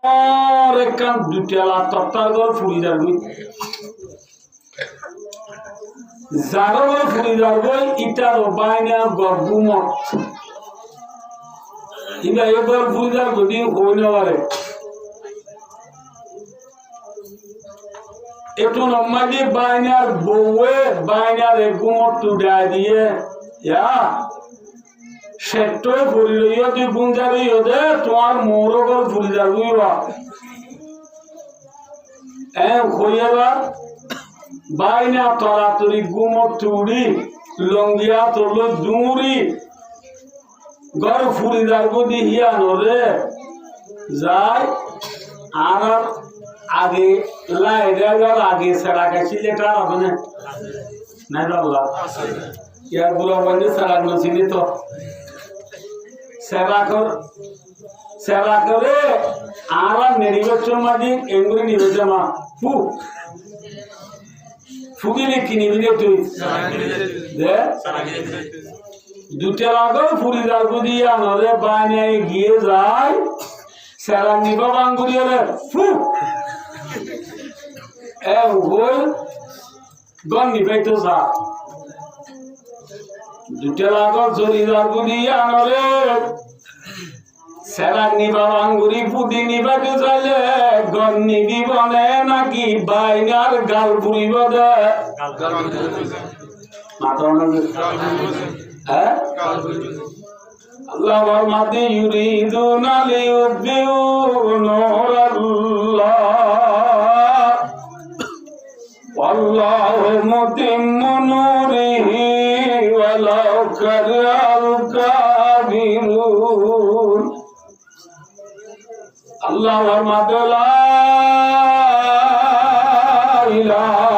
और एक दुटियाला तत्तार गल ফুরি যাবই জারো গল ফুরি যাবই ইটা রবাইনা গগুমত ইবা এবার ফুরি যাব যদি হইনা পারে একটু নমাজি বাইনার বউয়ে বাইনার গুমত তুডা দিয়ে ইয়া সেট্টয় ফুরি লইও তুই গুঞ্জাবি ওদে তোমার মোরো গল ফুরি যাবই বা হইয়াবা বাইনা তরাতরি গুমত তুড়ি লঙ্গিয়া তোলো দুরি গর ফুরি যাবো দিহিয়া নরে যায় আর আগে লাইডার আগে সারা কাছে যেটা হবে না নাই বাবা ইয়ার গুলো বন্ধে সারা নছিনি তো সেবা করে আর নির্বাচন মাঝে এগুলি নির্বাচন ফুকিলে কি নিবি তুই দুটা লাগো ফুরি যাবো দিয়া নরে বানিয়ে গিয়ে যায় সেরা নিবা বাঙ্গুরি হলে ফু গন নিবাই তো যা দুটা লাগো জরি যাবো দিয়া নরে সেরা নিবা বাঙ্গুরি ফুদি নিবা তো চাইলে গন নিবি বনে নাকি বাইনার গাল ফুরিব দে আল্লাহ মাদি ইউরিদুনা লিউবিউ নূরাল্লাহ ওয়াল্লাহু মুতিম্মু নূরিহি ওয়ালাউ কারিহাল কাফিরুন আল্লাহ মাদি লা ইলাহা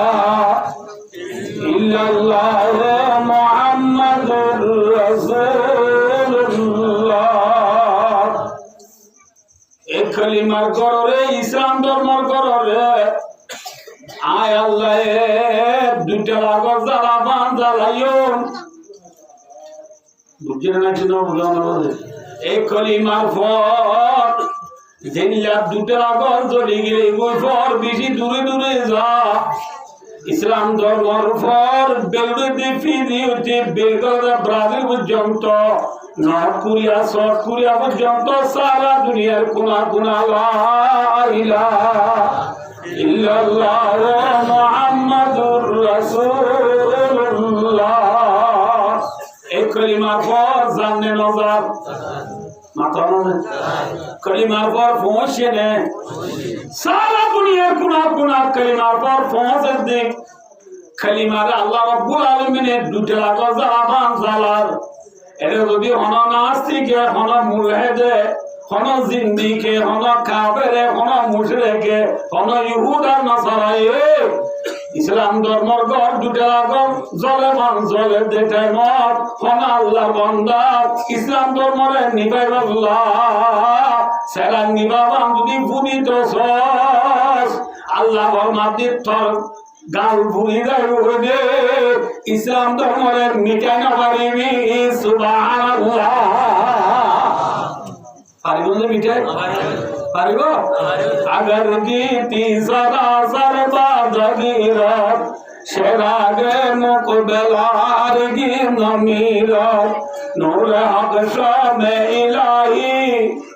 ইল্লাল্লাহ মুহাম্মাদুর রাসূলুল্লাহ এই কালিমার কররে ইসলাম ধর্মর কররে আয় আল্লাহ দুইটা লাগর যারা বান জ্বালাইও বুঝছেন না কি না বুঝানো এই কালিমার ফল যেগুলা দুটা লাগর জ্বলে গেলে ওই ফল বেশি দূরে দূরে যা ইসলাম ধর্মর ফল বেলুড়ে ফিরি হচ্ছে বেলগাদা ব্রাজিল পর্যন্ত নর্থ কোরিয়া সাউথ কোরিয়া পর্যন্ত সারা দুনিয়ার কোনা কোনা লা ইলাহা ইল্লাল্লাহ মুহাম্মাদুর রাসূলুল্লাহ এই কালিমা পর জানে নজর মাথা না কালিমা পর পৌঁছে নে সারা দুনিয়ার কোনা কোনা কালিমা পর পৌঁছে দে কালিমার আল্লাহ রাব্বুল আলামিনের দুটা লাগা জাবান জালাল এর যদি হন নাস্তিকে হন মুলহিদে হন জিন্দিকে হন কাফেরে হন মুশরিকে হন ইহুদা নাসারায়ে ইসলাম ধর্মর গড় দুটা লাগা জলেমান জলে দেতে মত হন আল্লাহ বান্দা ইসলাম ধর্মরে নিবাইবাল্লাহ সেরা নিবাবান যদি পুনিত সস আল্লাহ বর্মাদির তর গাল ভুলি যাইবে ইসলাম ধর্মের মিটানো পারিবি সুবহানাল্লাহ পারিব না মিটাই পারিব আগার গীতি সরাসর বাদগিরত সেরাগে মুকবেলার গিনমিরত নূর হক শামে ইলাহি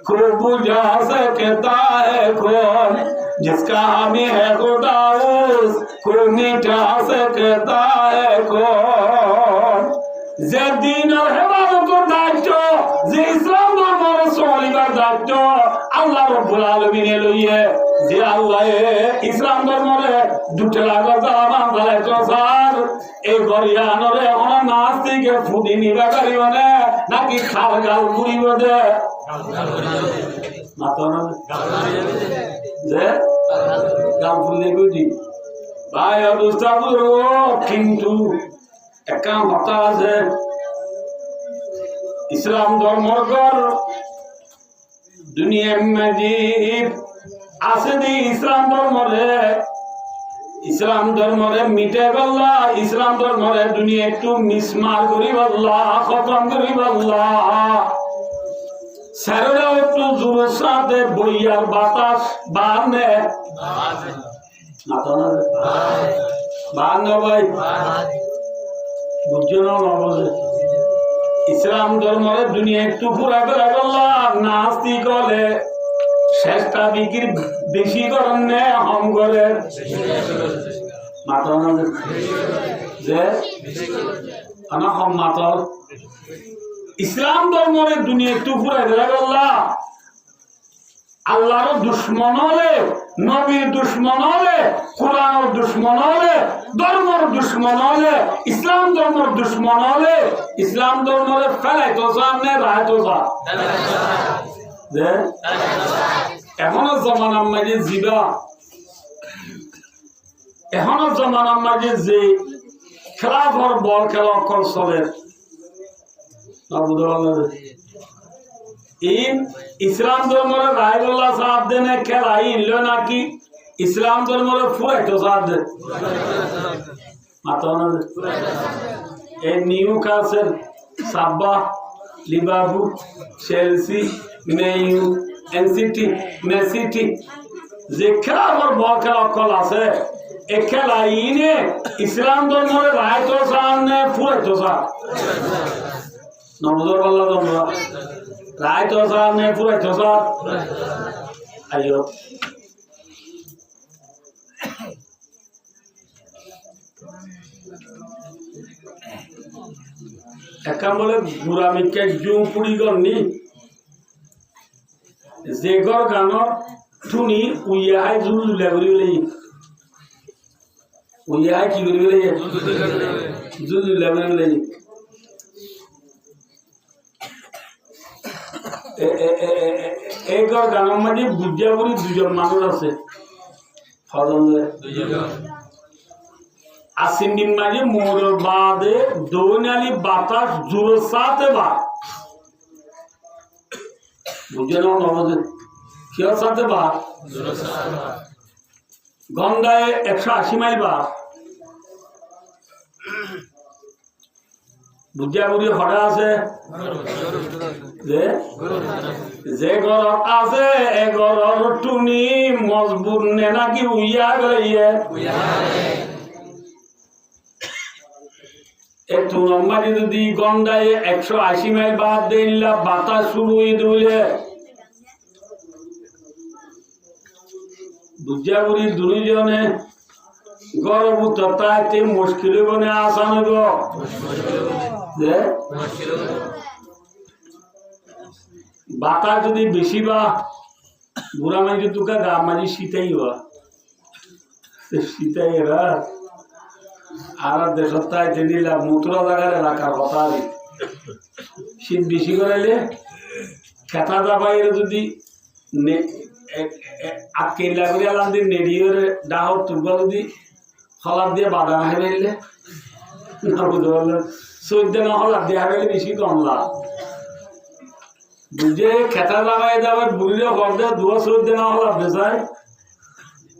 खूब बुझा सकता है कौन जिसका हामी है खुदा उसको मिटा सकता है कौन जे दीन और हेफाजतर दायित्व जे इस्लाम धर्मेर চলিবার দায়িত্ব আল্লাহ রব্বুল আলামিনে লইয়ে যে আল্লাহ ইসলাম ধর্মরে দুটো লাগা জামান দালাইতো স্যার এই গরিয়ানরে অন নাস্তিকে ফুদি নিবা করিবনে নাকি খাল গাল ঘুরিব দে মাতনা যে গাল ঘুরিলে গদি ভাই অবস্থা পুরো কিন্তু একা হতা আছে ইসলাম ধর্মর দুনিয়ার মাঝে আছে দি ইসলাম ধর্মরে মিটে বললা ইসলাম ধর্মরে দুনিয়া একটু মিসমার করি বললা খতম করি বললা স্যারেরা একটু জোরের সাথে বইয়ার বাতাস বানে ভাই বুঝছো না বোঝে ইসলাম ধর্মের দুনিয়া একটু পুরা করে বললাম নাস্তি করে শেষটা বিক্রি বেশি করেন নে হম করে মাতর যে হম মাতর ইসলাম ধর্মের দুনিয়া একটু পুরা করে বললাম আল্লাহর দুশ্মন হলে নবীর দুশ্মন হলে কোরআনের দুশ্মন হলে ধর্মের দুশ্মন হলে ইসলাম ধর্মের দুশ্মন হলে ইসলাম ধর্মের ফেলাইতো সামনে রায়তো যা এখনো জমানার মাঝে জিবা এখনো জমানার মাঝে যে খেলাফর বল খেলা অকল চলে ইসলাম ধর্মের রায়বুল্লাহ সাহাব দেনে খেলাই ইল নাকি ইসলাম ধর্মের ফুরাইতো সাহাব দে এই নিউ কাসের সাব্বা লিভারপুল চেলসি মেইউ এনসিটি মেসিটি যে খেলার বল খেলা অকল আছে এ খেলা ইনে ইসলাম ধর্মের রায়তো সাহাব নে ফুরাইতো সাহাব নবদর বল্লা তোমরা রায় তো সার নেই পুরাই তো সার আইও একা বলে বুড়া মিকে জুম পুড়ি গনি যে ঘর গানর শুনি উইয়াই জুল লেবরি বলে উইয়াই কি করি বলে জুল লেবরি বলে এই ঘর গানের মাঝে বুঝা বুড়ি দুজন মানুষ আছে আসিন্দিন মাঝে মোর বাদে দৌনালি বাতাস জোর সাথে বা বুঝে নাও নবজে কেউ সাথে বা গন্ডায় 180 মাইল বা বুঝা বুড়ি হঠাৎ আছে যে ঘরত আছে এ ঘরর টুনি মজবুত নে নাকি উইয়া গইয়ে একটু লম্বাটি যদি গন্ডায় 180 মাইল বাদ দিলা বাতাস শুরু হয়ে দিলে বুঝা বুড়ি দুইজনে গর্ভূত তাইতে মুশকিল বনে আসান গো যে বাতাস যদি বেশি বা বুড়া মাঝি তুকা গা মাঝি শীতাই বা শীতাই এরা আর দেশের তাইতে নিলা মুতরা জায়গার এলাকার কথা শীত বেশি করাইলে খেতা দাবাইরে যদি আটকে করে আলাম দিয়ে নেড়িয়ে ডাহর তুলবা যদি হলার দিয়ে বাদাম হাই ফেললে না বুঝতে পারলেন চোদ্দ না হলার দিয়ে হাইলে বেশি কমলা বুঝে খেতা লাগাই দেওয়ার বুড়িরে বলতে 214 না হলার দেশায়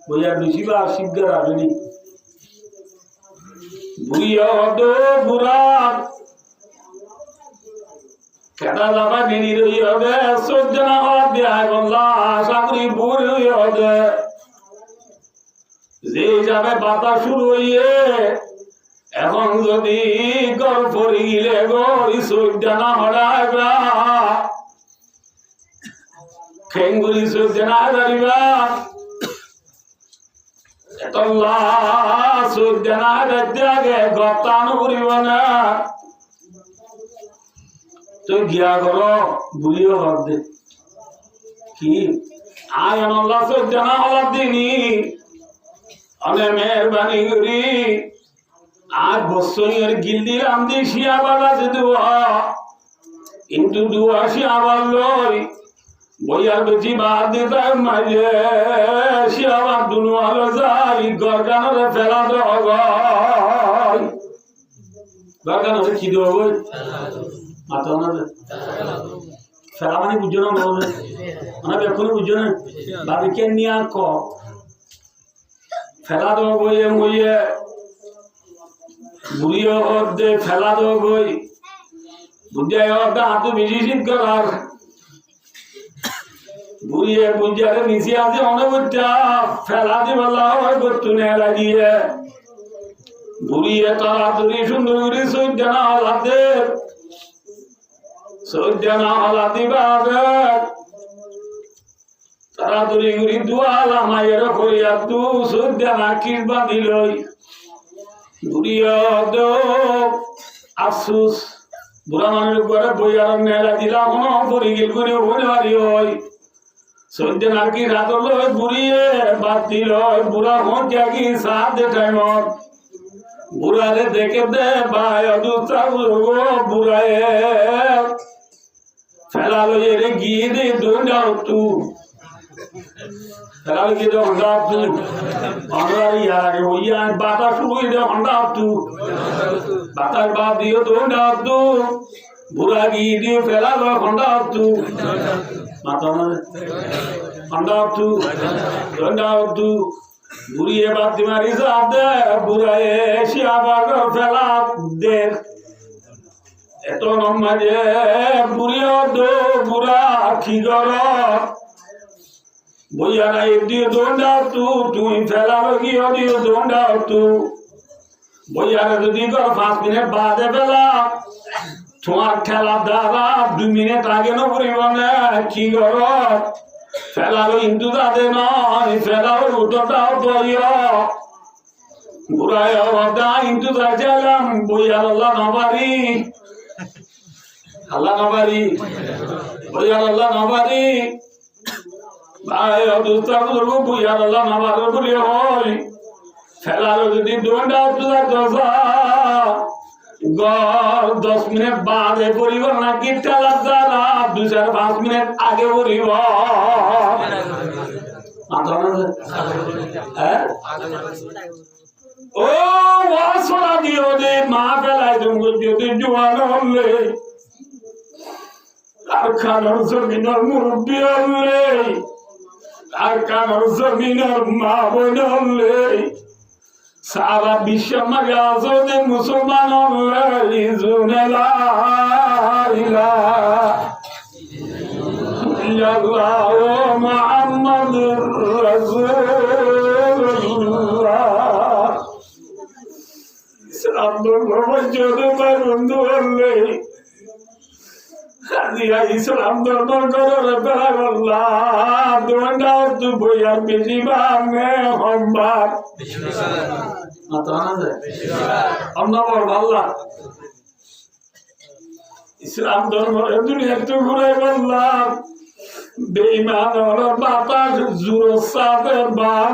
বুঝা বেশি বা শিবগার আসেনি বুড়ি হতো বুড়া খেতা লাগা নেড়ি রই হবে 14 না হলার দিয়ে হাই বললা আশা করি বুড়ি হবে যে যাবে বাতাস শুরু হইয়ে এখন যদি গর পড়ি গেলে গরি সৈদানা হড়াইবা খেঙ্গুলি সৈদানা হারিবা এতল্লা সৈদানা হারাইতে আগে গপ্তানো করিব না তুই গিয়া কর বুড়িও হর দে কি আয় আল্লাহ সৈদানা হলার দিনি অনেক মেহরবানি করি আর বছরের গিল্দি রামদি শিয়া বাবা যে দুয়া কিন্তু দুয়া শিয়া বাল্লই বইয়ার বেশি বাদ দিতে মাইলে শিয়া বাদ দুনু আলো যাই গরগানরে ফেলা দেওয়া গরগানরে কি দেওয়া বই মাথা না ফেলা মানে বুঝছো না বলবে মানে এখনো বুঝছো না বাবিকে নিয়ে ক ফেলা দেওয়া বইয়ে মইয়ে বুড়িও দে ফেলা দেওয়া বই বুঝাই হাতু বেশি শীত করার বুড়িয়ে বুঝারে নিচে আছে অনেকটা ফেলা দিবেলা হয় বর্তুনে লাগিয়ে বুড়িয়ে তাড়াতাড়ি সুন্দর করে সৈদ্যানা হলাতে সৈদ্যানা হলা দিবা তাড়াতাড়ি করে দুয়ালা মায়ের করিয়া তু সৈদ্যানা কিসবা দিলই বুড়িয়ে আফসুস বুড়া মানুষ করে বইয়ার মেলা দিলাম পরি গেল করে ওখানে বাড়ি হয় সন্ধ্যে নাকি রাত লয় বুড়িয়ে বাদ দিল বুড়া হোক কি সাথ দে টাইমত বুড়ারে দেখে দে ভাই বুড়ায় ফেলা লয়ে রে গিয়ে দে দৌড়া তু ফেলা গিয়ে দে হন্ডা তু হন্ডা ইয়ার ওইয়া বাতা শুরু দে হন্ডা তু বাতার বাদ দিও দৌড়া তু বুড়া গিয়ে দিয়ে ফেলা লয় হন্ডা তু মাতা হন্ডা তু হন্ডা তু বুড়িয়ে বাদ দি মারি সাথ দে বুড়ায় শিয়াবার ফেলা দে এত নমাজে বুড়িয়ে দো বুড়া কি কর বইয়া নাই দিয়ে দৌড়া তু তুমি ফেলা গিয়ে দিয়ে দৌড়া তু বইয়ারে যদি কর 5 মিনিট বাদে ফেলা তোমার খেলা দ্বারা 2 মিনিট আগে নকরিব না কি কর ফেলালো হিন্দু দাদে নয় ফেলালো উঠোটাও দরিয় বুড়ায় অবদা হিন্দু দাঁড়ালাম বইয়ার আল্লাহ নবারি আল্লাহ নবারি বইয়ার আল্লাহ নবারি ভাই অদুস্তা করবো বইয়ার আল্লাহ নবার বলি হয় ফেলালো যদি দৌড়া তুলা দশা গড় 10 মিনিট বাদে পড়িব নাকি ঠেলা দ্বারা 2-5 মিনিট আগে পড়িব ও ওয়াসরা দিও দে মা ফেলাই তুমি যদি জোয়ান হলে আর খানোর জমিনের মুরব্বী হলে আর খানোর জমিনের মা বোন হলে সারা বিশ্ব মাগে আসলে মুসলমান হলে জুনেলা মুহাম্মাদুর রাসূলুল্লাহ ইসলাম ধর্ম যদি বন্ধু হলে ইসলাম ধর্ম করে বেড়াল্লাহ দোয়াও তু বইয়ার বেশি বামে হম্বার ইসলাম ধর্ম দুনিয়া একটু ঘুরে বললাম বেঈমান বাতাস জুরো সাদের বান